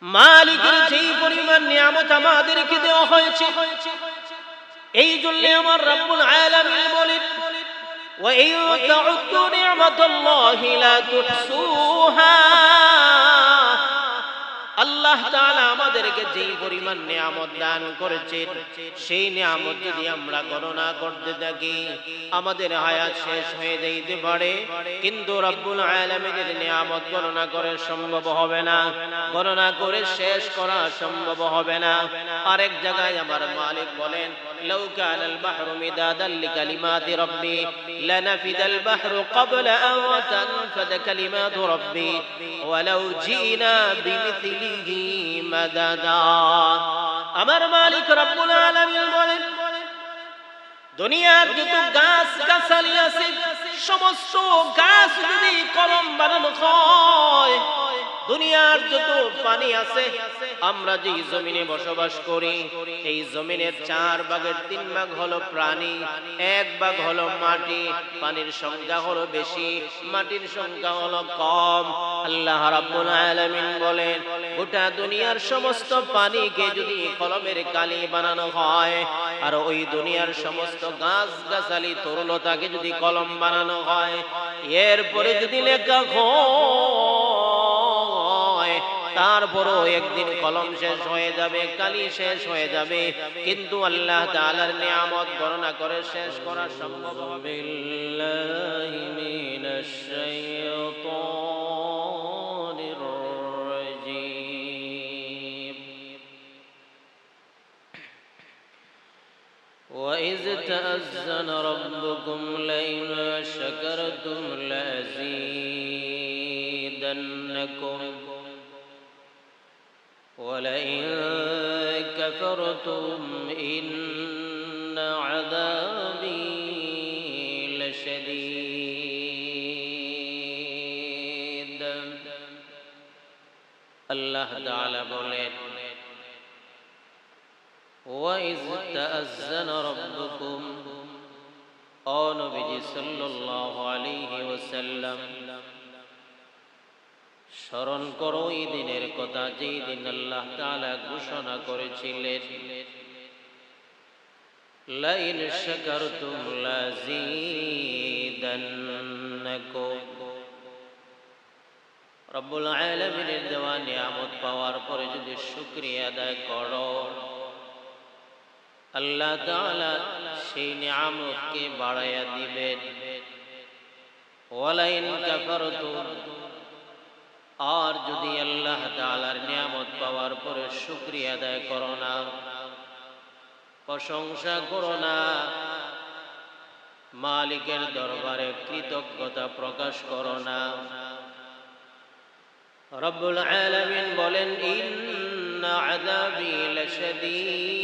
মালিকের যেই পরিমাণ নিয়ামত আমাদেরকে দেওয়া হয়েছে, এই জন্য আমার রব্বুল আলামিন বলেন, ওয়া ইন তাউদ্দু নি'মাতাল্লাহি লা তুহসুহা। আল্লাহ তাআলা আমাদেরকে যেই পরিমাণ নিয়ামত দান করেছেন, সেই নিয়ামত যদি আমরা গণনা করতে থাকি আমাদের হায়াত শেষ হয়ে যাইতে পারে, কিন্তু রব্বুল আলামিনের নিয়ামত গণনা করে সম্ভব হবে না, গণনা করে শেষ করা সম্ভব হবে না। আরেক জায়গায় আমার মালিক বলেন, লাউ কানাল বাহরু মিদাদান লিকালিমাতি রাব্বি লানাফিদাল বাহরু ক্বাবলা আন তানফাদা কালিমাতু রাব্বি ওয়ালাউ জিনা বিমিথলিহি মাদাদা। আমার মালিক রব্বুল আলামিন বলেন, দুনিয়ার যত গাছ গাছালি আছে সমস্ত গাছ যদি কলম বানানো হয়, দুনিয়ার যত পানি আছে, আমরা যে জমিনে বসবাস করি এই জমিনের 4 ভাগের 3 ভাগ হলো প্রাণী, 1 ভাগ হলো মাটি। পানির সংখ্যা হলো বেশি, মাটির সংখ্যা হলো কম। আল্লাহ রাব্বুল আলামিন বলেন, গোটা দুনিয়ার সমস্ত পানিকে যদি কলমের কালি বানানো হয়, আর ওই দুনিয়ার সমস্ত গাছ গাছালি তরুলতাকে যদি কলম বানানো হয়, এরপরে যদি লেখা হয়, তারপরও একদিন কলম শেষ হয়ে যাবে, কালি শেষ হয়ে যাবে, কিন্তু আল্লাহ তাআলার নিয়ামত গণনা করে শেষ করা সম্ভব হবে। বিল্লাহি মিনাশ শাইতানির রাজীম। وَإِذْ تَأَذَّنَ رَبُّكُمْ لَئِنْ شَكَرْتُمْ لَأَزِيدَنَّكُمْ وَلَئِنْ كَفَرْتُمْ إِنَّ عَذَابِي لَشَدِيدٌ। আল্লাহ তাআলা বলেন, وَإِذْ تَأَذَّنَ رَبُّكُمْ, ও নবীজি সাল্লাল্লাহু আলাইহি ওয়াসাল্লাম, স্মরণ করো এই দিনের কথা যেই দিন আল্লাহ তাআলা ঘোষণা করেছিলেন, লাইন শাকারতুম লাযীদান্নাকুম। রব্বুল আলামিনের দেওয়া নিয়ামত পাওয়ার পরে যদি শুকরিয়া আদায় করো, আল্লাহ তাআলা সেই নিয়ামতকে বাড়াইয়া দিবেন। ওয়ালাইন কাফারতুম, আর যদি আল্লাহ তাআলার নিয়ামত পাওয়ার পরে শুকরিয়া আদায় করো না, প্রশংসা করো না, মালিকের দরবারে কৃতজ্ঞতা প্রকাশ করো না, রব্বুল আলামিন বলেন, ইন্না আযাবি লাশাদীদ,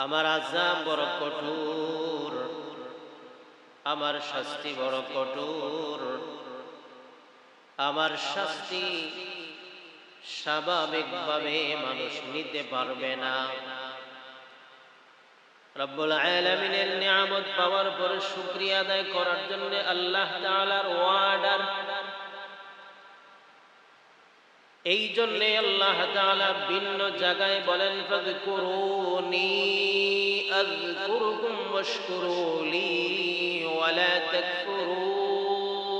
আমার আযাব বড় কঠোর, আমার শাস্তি বড় কঠোর, আমার শাস্তি স্বাভাবিকভাবে মানুষ নিতে পারবে না। রব্বুল আলামিনের নিয়ামত পাওয়ার পরে শুকরিয়া আদায় করার জন্য আল্লাহ তাআলার ওয়ার্ডার। এই জন্য আল্লাহ তাআলা ভিন্ন জায়গায় বলেন, ফাযকুরুনি আযকুরুকুম ওয়াশকুরু লি ওয়ালা তাকফুরুন।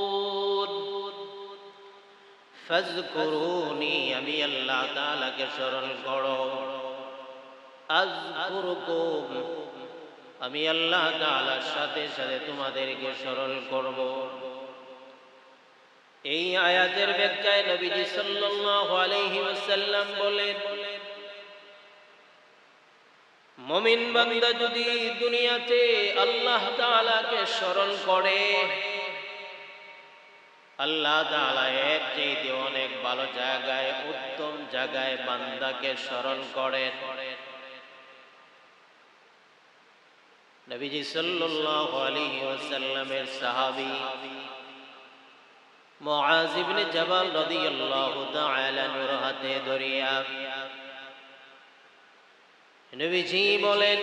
ফাযকুরুনি, আমি আল্লাহ তাআলাকে স্মরণ করো, আযকুরুকুম, আমি আল্লাহ তাআলার সাথে সাথে তোমাদেরকে স্মরণ করব। এই আয়াতের ব্যাখ্যায় নবীজি সাল্লাল্লাহু আলাইহি ওয়াসাল্লাম বলেন, মুমিন বান্দা যদি দুনিয়াতে আল্লাহ তাআলাকে স্মরণ করে, আল্লাহ তাআলা এর চাইতে অনেক ভালো জায়গায়, উত্তম জায়গায় বান্দাকে স্মরণ করেন। নবীজি সাল্লাল্লাহু আলাইহি ওয়াসাল্লামের সাহাবী মুআয ইবনে জাবাল রাদিয়াল্লাহু তাআলা আনহুর হাতে ধরিয়া নবীজি বলেন,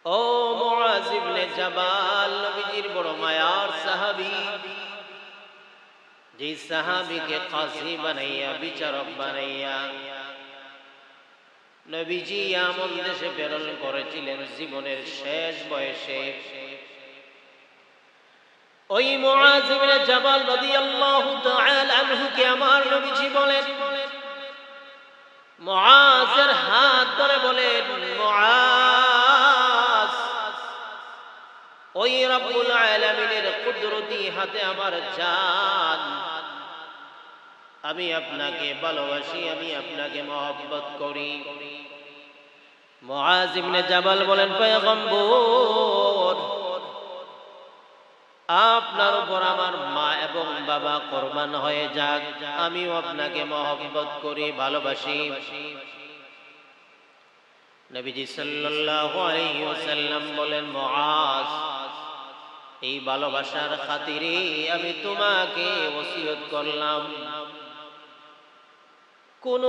ও মুআয ইবনে জাবাল, নবীজির বড় মায়ার সাহাবী, যে সাহাবীকে কাজী বানাইয়া বিচারক বানাইয়া নবীজি এমন দেশে প্রেরণ করেছিলেন জীবনের শেষ বয়সে, ওই মুআয ইবনে জাবাল রাদিয়াল্লাহু তাআলা আনহুকে আমার নবীজি বলেন, মুআযের হাত ধরে বলেন, মুআয, ওই রব্বুল আলামিনের কুদরতি হাতে আমার জান, আমি আপনাকে ভালোবাসি, আমি আপনাকে মহব্বত করি। মুআয ইবনে জাবাল বলেন, পয়গম্বর, আপনার উপর আমার মা এবং বাবা কুরবান হয়ে যাক, আমিও আপনাকে মহব্বত করি, ভালোবাসি। নবীজি সাল্লাল্লাহু আলাইহি ওয়াসাল্লাম বলেন, মুআয, এই ভালোবাসার খাতিরে আমি তোমাকে ওসিয়ত করলাম, কোন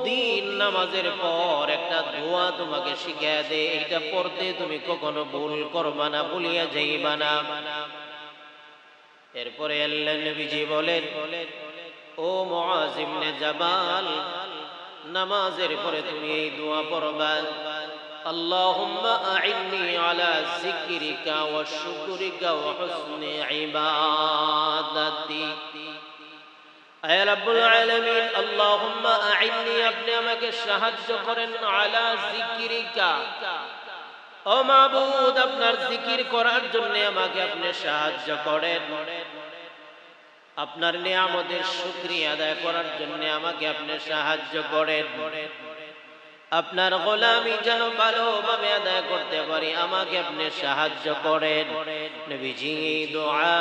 দিন নামাজের পর একটা দোয়া তোমাকে শিখিয়ে দে, এটা পড়তে তুমি কখনো ভুল করবা না, ভুলিয়া যাইবা না। এরপরে আল্লাহর নবীজি বলেন, ও মুআয ইবনে জাবাল, নামাজের পরে তুমি এই দোয়া পড়বা, আল্লাহুম্মা আইন্নি আলা যিকরিকা ওয়া শুকরিকা ওয়া হুসনি ইবাদাতি। আয় রব্বুল আলামিন, আল্লাহুম্মা আইন্নি, আপনি আমাকে সাহায্য করেন, আলা যিকরিকা, ও মাবুদ, আপনার জিকির করার জন্য আমাকে আপনি সাহায্য করেন, আপনার নিয়ামতের শুকরিয়া আদায় করার জন্য আমাকে আপনি সাহায্য করেন, আপনার গোলামি যেন ভালোভাবে আদায় করতে পারি, আমাকে আপনি সাহায্য করেন। নবীজি এই দোয়া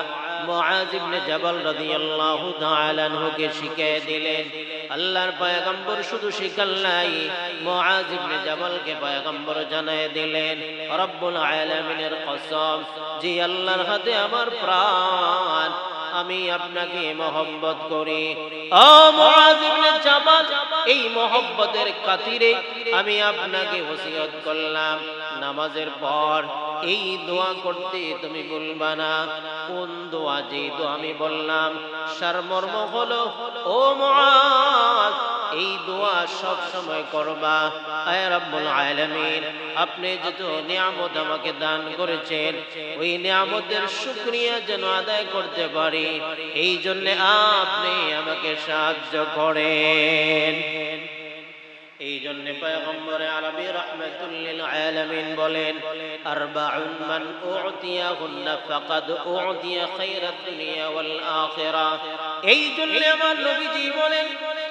মুআয ইবনে জাবাল রাদিয়াল্লাহু তাআলা আনহুকে শিখিয়ে দিলেন। আল্লাহর পয়গম্বর শুধু শিখান নাই, মুআয ইবনে জাবালকে পয়গম্বর জানায় দিলেন, রব্বুল আলামিনের কসম, যে আল্লাহর হাতে আমার প্রাণ, আমি আপনাকে মহব্বত করি। ও মুআয ইবনে জাবাল, এই মহব্বতের খাতিরে আমি আপনাকে ওসিয়ত করলাম, নামাজের পর এই দোয়া করতে তুমি ভুলবা না। কোন দোয়া? যে দোয়া আমি বললাম, সারমর্ম হলো, ও মুআয, এই দোয়া সব সময় করবা। আয় রব্বুল আলামিন, আপনি যত নিয়ামত আমাকে দান করেছেন, ওই নিয়ামতের শুকরিয়া যেন আদায় করতে পারি, এই জন্য আপনি আমাকে সাহায্য করেন। এই জন্য পয়গম্বর আরবী রাহমাতুল লিল আলামিন বলেন, আরবাউন মান উতিয়া ফাকাদ উতিয়া খায়রাত দুনিয়া ওয়াল আখিরা। এই জন্য আমার নবীজি বলেন,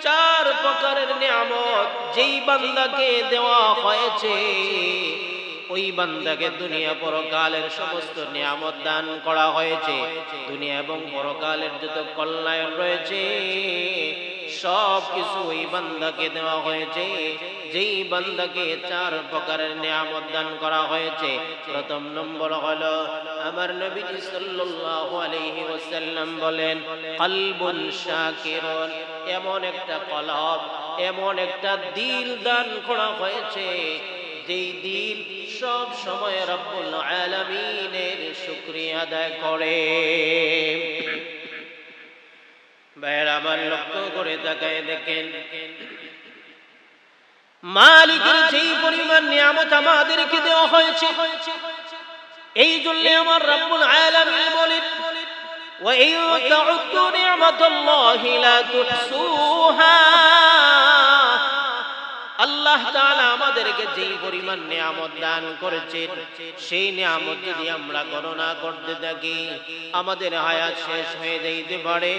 চার প্রকারের নিয়ামত যেই বান্দাকে দেওয়া হয়েছে, ওই বান্দাকে দুনিয়া পরকালের সমস্ত নিয়ামত দান করা হয়েছে। দুনিয়া এবং পরকালের যত কল্যাণ রয়েছে সব কিছু ওই বান্দাকে দেওয়া হয়েছে, যেই বান্দাকে চার প্রকারের নিয়ামত দান করা হয়েছে। প্রথম নম্বর হলো, আমার নবীজি সাল্লাল্লাহু আলাইহি ওয়াসাল্লাম বলেন, কলবুন শাকিরুন, এমন একটা কলব, এমন একটা দিল দান করা হয়েছে, যেই দিল সব সময় রব্বুল আলামিনের শুকরিয়া আদায় করে। ভাইয়ের আমার, লক্ষ্য করে তাকায় দেখেন, মালিকের যেই পরিমাণ নিয়ামত আমাদেরকে দেওয়া হয়েছে, এই জন্য আমার রব্বুল আলামিন বলেন, ওয়া ইন তাউদ্দু নি'মাতাল্লাহি লা তুহসুহা। আল্লাহ তাআলা আমাদেরকে যেই পরিমাণ নিয়ামত দান করেছেন, সেই নিয়ামত যদি আমরা গণনা করতে থাকি, আমাদের হায়াত শেষ হয়ে যেতে পারে,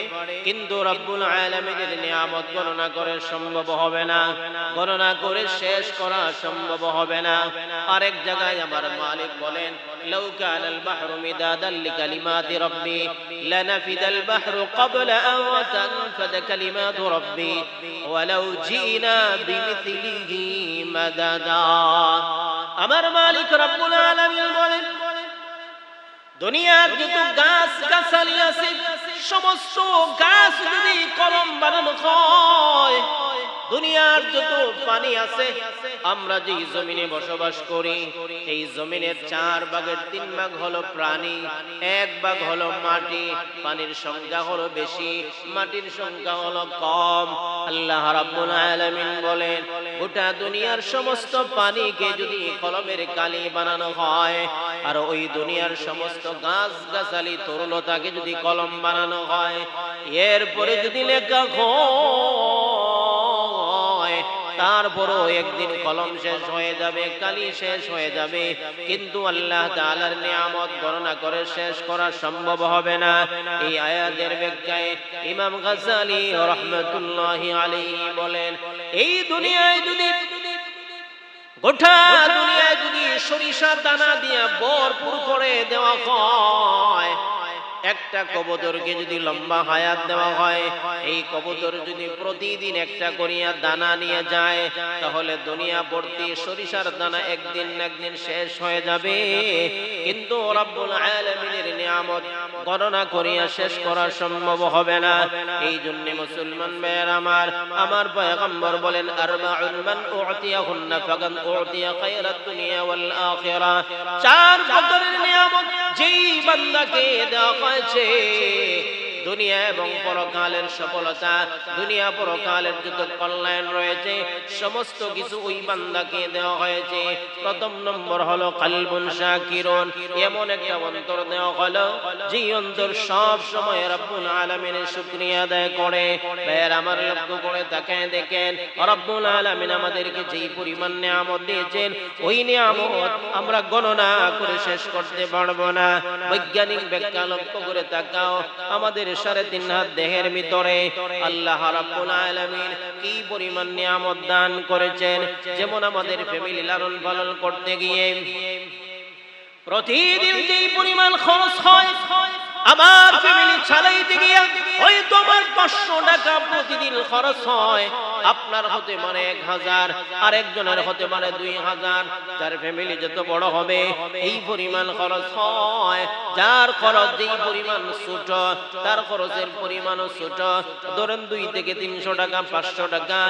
কিন্তু রব্বুল আলামিনের নিয়ামত গণনা করে সম্ভব হবে না, গণনা করে শেষ করা সম্ভব হবে না। আরেক জায়গায় আমার মালিক বলেন, লাউ কানাল বাহরু মিদাদান লিকালিমাতি রাব্বি লানাফিদাল বাহরু ক্বাবলা আন তানফাদা কালিমাতু রাব্বি ওয়ালাউ জিনা বিমিথলিহি মাদাদা। আমার মালিক রব্বুল আলামিন বলেন, দুনিয়ার যত গাছ গাছালি আছে, সমস্ত গাছ যদি কলম বানানো হয়, দুনিয়ার যত পানি আছে, আমরা যে জমিনে বসবাস করি, এই জমিনের 4 ভাগের 3 ভাগ হলো প্রাণী, 1 ভাগ হলো মাটি। পানির সংখ্যা হলো বেশি, মাটির সংখ্যা হলো কম। আল্লাহ রাব্বুল আলামিন বলেন, গোটা দুনিয়ার সমস্ত পানিকে যদি কলমের কালি বানানো হয়, আর ওই দুনিয়ার সমস্ত গাছ গাছালি তরুলতাকে যদি কলম বানানো হয়, এরপরে যদি লেখা হয়, তারপরও একদিন কলম শেষ হয়ে যাবে, কালি শেষ হয়ে যাবে, কিন্তু আল্লাহ তাআলার নিয়ামত গণনা করে শেষ করা সম্ভব হবে না। এই আয়াতের ব্যাখ্যায় ইমাম গাজ্জালী রাহমাতুল্লাহি আলাইহি বলেন, এই দুনিয়ায় যদি গোটা দুনিয়ায় যদি সরিষার দানা দিয়ে ভরপুর করে দেওয়া হয়, একটা কবুতরকে যদি লম্বা হায়াত দেওয়া হয়, এই কবুতর যদি প্রতিদিন একটা করিয়া দানা নিয়ে যায়, তাহলে দুনিয়া ভর্তি সরিষার দানা একদিন না একদিন শেষ হয়ে যাবে, কিন্তু রব্বুল আলামিনের নিয়ামত গণনা করিয়া শেষ করা সম্ভব হবে না। এই জন্য মুসলমান ভাইয়েরা আমার পয়গম্বর বলেন, আরবাউন মান উতিয়া ফাকাদ উতিয়া খায়রাত দুনিয়া ওয়াল আখিরাহ। 4 প্রকারের নিয়ামত যেই বান্দাকে দেওয়া হয়েছে, দুনিয়া এবং পরকালের সফলতা, দুনিয়া পরকালের যত কল্যাণ রয়েছে, সমস্ত কিছু ওই বান্দাকে দেওয়া হয়েছে। প্রথম নম্বর হলো কলবুন শাকিরুন, এমন একটা অন্তর দেওয়া হলো যে অন্তর সব সময় রব্বুল আলামিনের শুকরিয়া আদায় করে। ভাইয়ের আমার লক্ষ্য করে তাকায় দেখেন, রব্বুল আলামিন আমাদেরকে যেই পরিমাণ নিয়ামত দিয়েছেন, ওই নিয়ামত আমরা গণনা করে শেষ করতে পারবো না। বৈজ্ঞানিক ব্যাখ্যা লক্ষ্য করে তাকাও, আমাদের 3.5 হাত দেহের ভিতরে আল্লাহ রাব্বুল আলামিন কি পরিমাণ নিয়ামত দান করেছেন। যেমন আমাদের ফ্যামিলি লালন পালন করতে গিয়ে প্রতিদিন যেই পরিমাণ খরচ হয়, আমার ফ্যামিলি চালাইতে গিয়ে হয়তো আমার 500 টাকা প্রতিদিন খরচ হয়, আপনার হতে পারে 1000, আরেকজনের হতে পারে 2000। যার ফ্যামিলি যত বড় হবে এই পরিমাণ খরচ হয়। যার খরচ যেই পরিমাণ ছোট, তার খরচের পরিমাণও ছোট। ধরেন 2 থেকে 300 টাকা, 500 টাকা,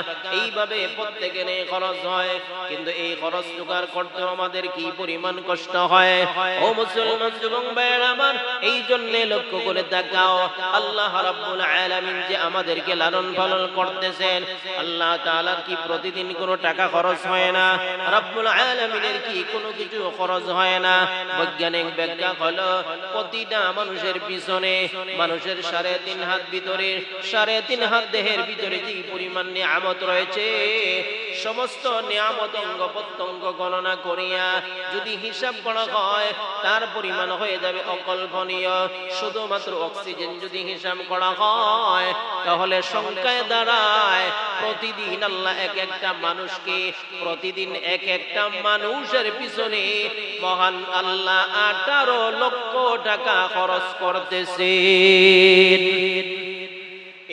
এইভাবে প্রত্যেকের খরচ হয়। কিন্তু এই খরচ জোগাড় করতে আমাদের কি পরিমাণ কষ্ট হয়। ও মুসলমান যুবক ভাইরা আমার, এই জন্য লক্ষ্য করে তাকাও, আল্লাহ রাব্বুল আলামিন যে আমাদেরকে লালন পালন করতেছেন, আল্লাহ তাআলার কি প্রতিদিন কোনো টাকা খরচ হয় না? রাব্বুল আলামিনের কি কোনো কিছু খরচ হয় না? বৈজ্ঞানিক ব্যাখ্যা হলো, প্রতিটা মানুষের পিছনে, মানুষের 3.5 হাত ভিতরে, 3.5 হাত দেহের ভিতরে যে পরিমাণ নিয়ামত রয়েছে, সমস্ত নিয়ামত অঙ্গ প্রত্যঙ্গ গণনা করিয়া যদি হিসাব করা হয়, তার পরিমাণ হয়ে যাবে অকল্পনীয়। শুধুমাত্র অক্সিজেন যদি হিসাব করা হয়, তাহলে সংখ্যায় দাঁড়ায় প্রতিদিন আল্লাহ এক একটা মানুষকে, প্রতিদিন এক একটা মানুষের পিছনে মহান আল্লাহ 18 লক্ষ টাকা খরচ করতেছে।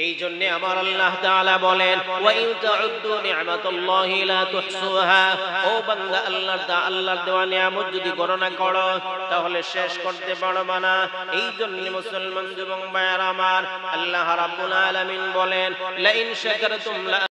এই জন্য আমার আল্লাহ তাআলা বলেন, ওয়া ইন তাউদ্দু নি'মাতাল্লাহি লা তুহসুহা। ও বান্দা, আল্লাহর দেওয়া নিয়ামত যদি গণনা করো, তাহলে শেষ করতে পারবে না। এই জন্য মুসলমান যুবক ভাইরা আমার, আল্লাহ রাব্বুল আলামিন বলেন, লা ইন শাকারতুম লা